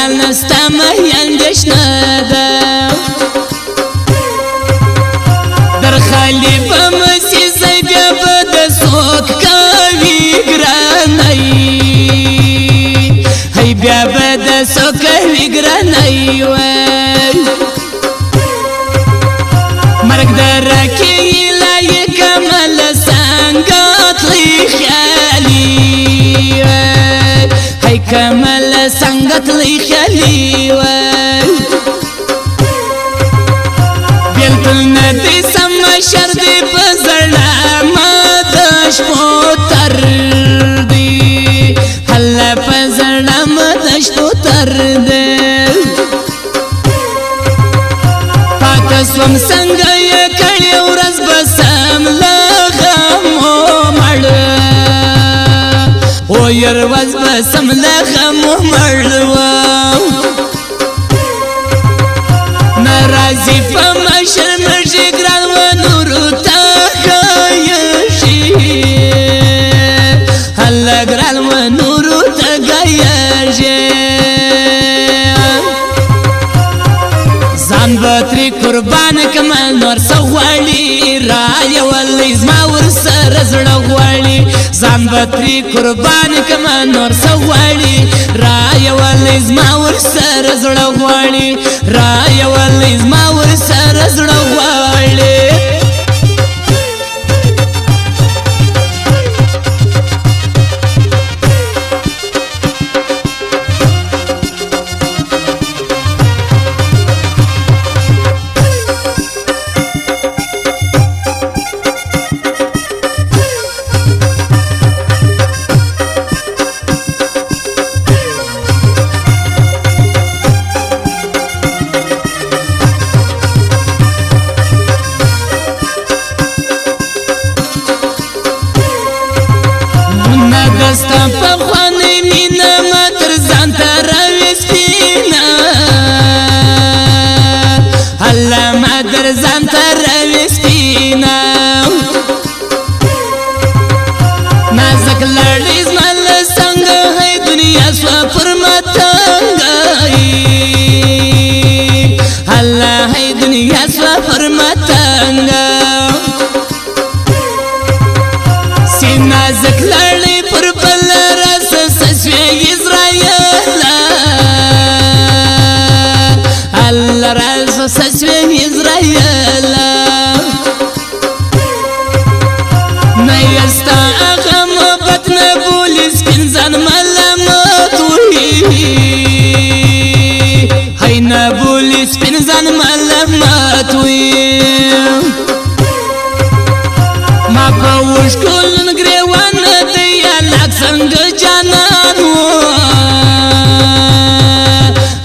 ګران ستا مهین دشنه ده در خالی په مسیزی بیا به د څوک کوي ګرانۍ هی بیا به د څوک کوي ګرانۍ مرګ درکې لای کمل څنګه تلي خیالي هی کمل څنګه تلي خیالي بیلتون ندی سم شر دی په زړه ما د شپو تر دی هله په زړه ما د شپو تر دی پاته سوم څنګه یې کړې ورځ به سم له غمو مړه o yer was basam la khamu marwa narazi fa mashar majigran wa nuru ta gayashi halla gran wa nuru ta gayashi zan batri qurban kamal nur sawali raya wal izma ورسر زړه غواړي ځان بتري قربان کما نور سغواړي راي ول زما ورسر زړه غواړي راي ول زما ورسر زړه غواړي دستا پخوانی مینا متر زانتا روی سپینا حالا مدر زانتا روی سپینا نازک لڑیز مال سنگ ہے دنیا سوا پرمتنگائی حالا ہے دنیا سوا پرمتنگا سی نازک لڑی سسوی إسرائيل نيستا أغم بطن بوليس كنزان ملامت وي هينا بوليس كنزان ملامت وي ما بوش كل نغريوان دي لك سنگ جانان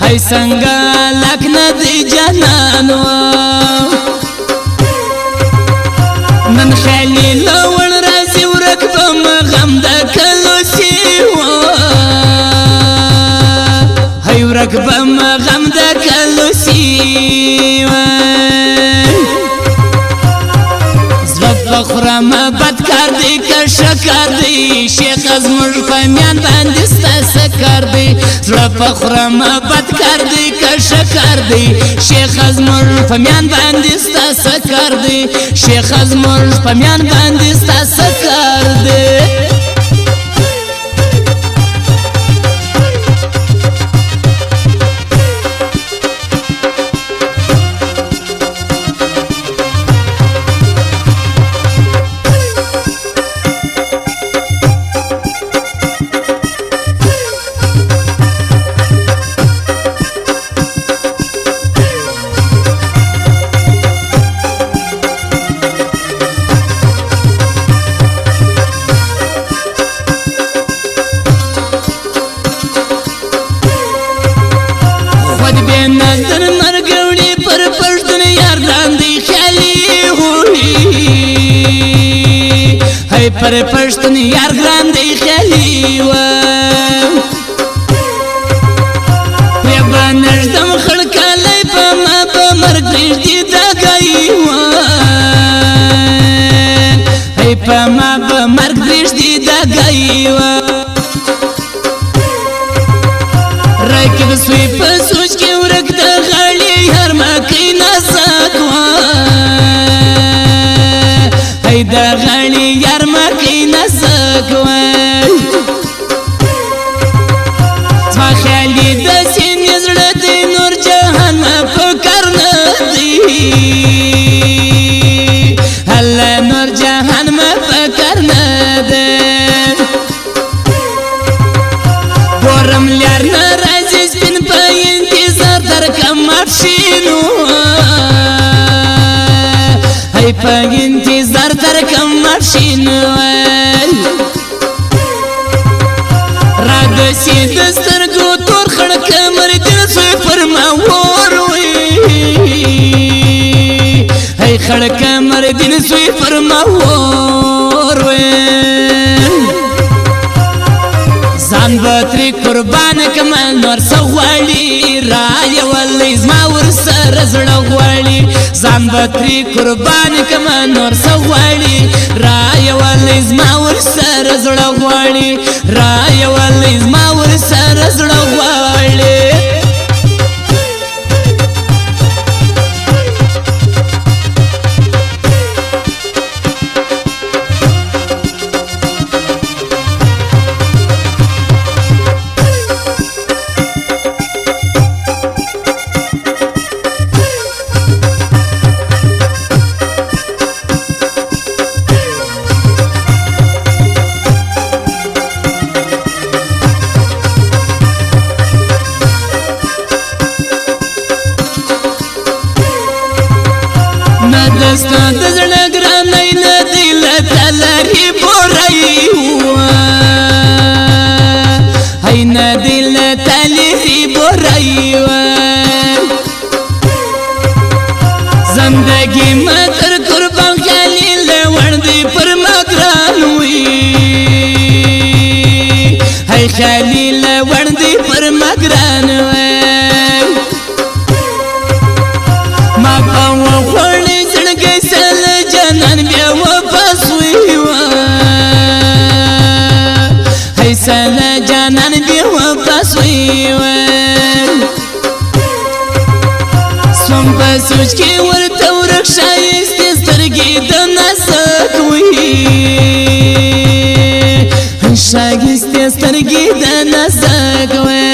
هاي سنگ لك ندي جانانو نن خیلی لوړ راځي ورکبم غم د کلو سیوا هی ورکبم غم د کلو سیوا زړه خورم بد کار دی که شکر دی شیخ زموږ په میان باندې ستا کار دی زړه خورم بد کار دی که شکر دی شیخ زموږ په میان باندې ستا کار دی شیخ زموږ په میان باندې ستا کار دی نظر مرګوړي پر پښتون یار لاندې خالي هوړي هي پر پښتون یار لاندې خالي و په باندې خړکلې په ما په مرګ دې دګي و هي په ما په مرګ دې دګي و راکب سوی په سوچ کې ورک د غړي هر مکې نازک وای د غړي هر مکې نازک وای زما خیالي د سینې زړه دی نور جهان په کار نه دی الله نور جهان په کار نه دی ګورم لار نه راځي سپین په انتظار درکم افشینو هی په انتظار درکم افشینو را دسی د سترګو تور خړ کمر دل سوی پر ما وروي هی خړ کمر دل سوی پر ما وروي ځان به ترې قربان کړم نور څه غواړي رایه ولې زما ورسره زړه غواړي ځان به ترې قربان کړم نور څه غواړي رایه ولې زما ورسره زړه غواړي رایه ولې زما ورسره زړه غواړي دستا د زړه ګرانۍ نه دی له تا لرې بوری هی نه دی له تا لرې بوری زندګي مه تر قربان خیالي له وړ دی پر ما ګران وي هی خیالي له وړ دی پر ما ګران وي ما په وخوړې جنان بیا واپس ویوا هی سالا جانان بیا واپس ویوا سوم په سوچ کې ورته ورک ښایستې سترګې د نازک وي ښایستې سترګې د نازک وي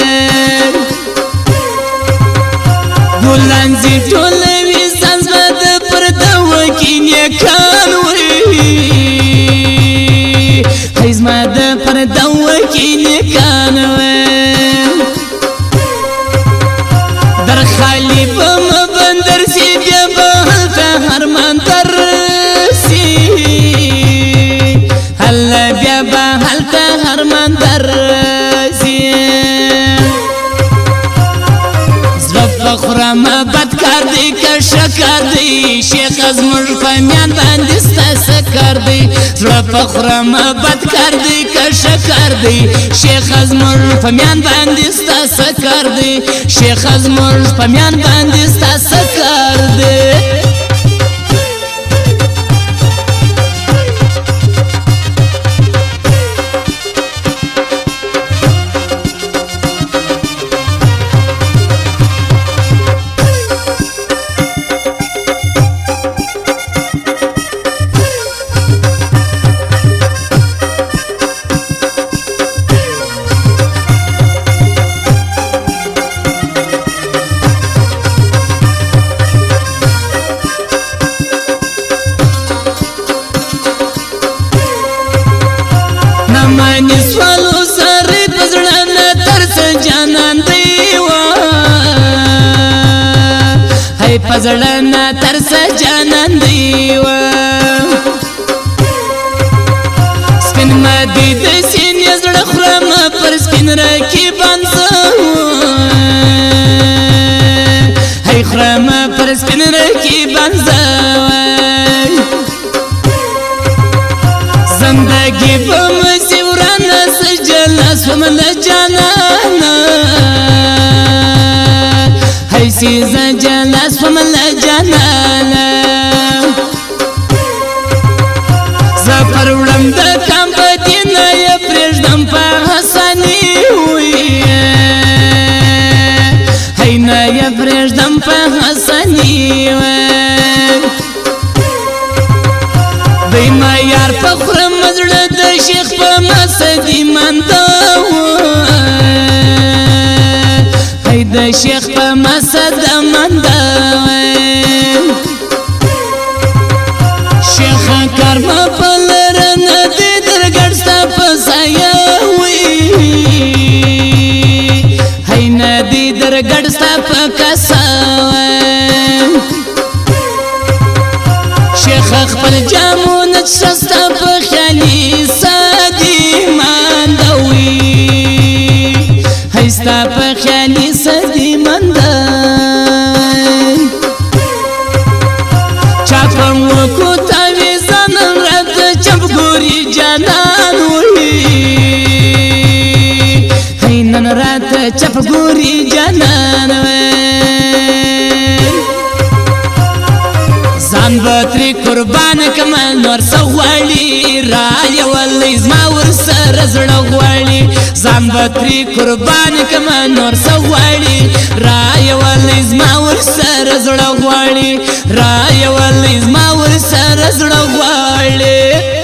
ګلان زی ټولوي ځان زما د پرده وکي نیکان وي هی زما د پرده وکي نیکان وي در خالي په مبندر سي بیا به هلته هرمان درسي هله بیا به هلته هرمان درسي خورم بدکار دی که شکر دی شیخ از مر فهمیان باندې ستا سکر دی زړه په خورم بدکار دی که شکر دی شیخ از مر فهمیان باندې ستا سکر دی شیخ از مر فهمیان باندې ستا سکر دی مانی سوالو سره پزړه نه ترس جانان دی هی پزړه نه ترس جانان دی سپین مدي د سینې زړه خرم پر سپین رکیبان هی خرم پر سپین رکیبان زندگی په مسیورانه سجل اسوم لجانانا هی سیز جل اسوم لجانانا زفر وړم د کام په دینه یې پرېږدم په حسني وي دی ما یار په خورم زړه د شیخ په مسجد منده هی د شیخ په مسجد منده شیخ کرم په لرنه دی درګړ ستا په سایه وي هی نه دی درګړ ستا په کسه شیخ خپل جامونه شستا په خیالي سادي ماندوي هی ستا په خیالي سادي مانده چاپم وکو تاویزه نن راته چپ ګوري جانان وي هی نن راته چپ ګوري جانان وي ځان به ترې قربان کړمه نور څه غواړي رایه ولې زما ورسره زړه غواړي ځان به ترې قربان کړمه نور څه غواړي رایه ولې زما ورسره زړه غواړي رایه ولې زما ورسره زړه غواړي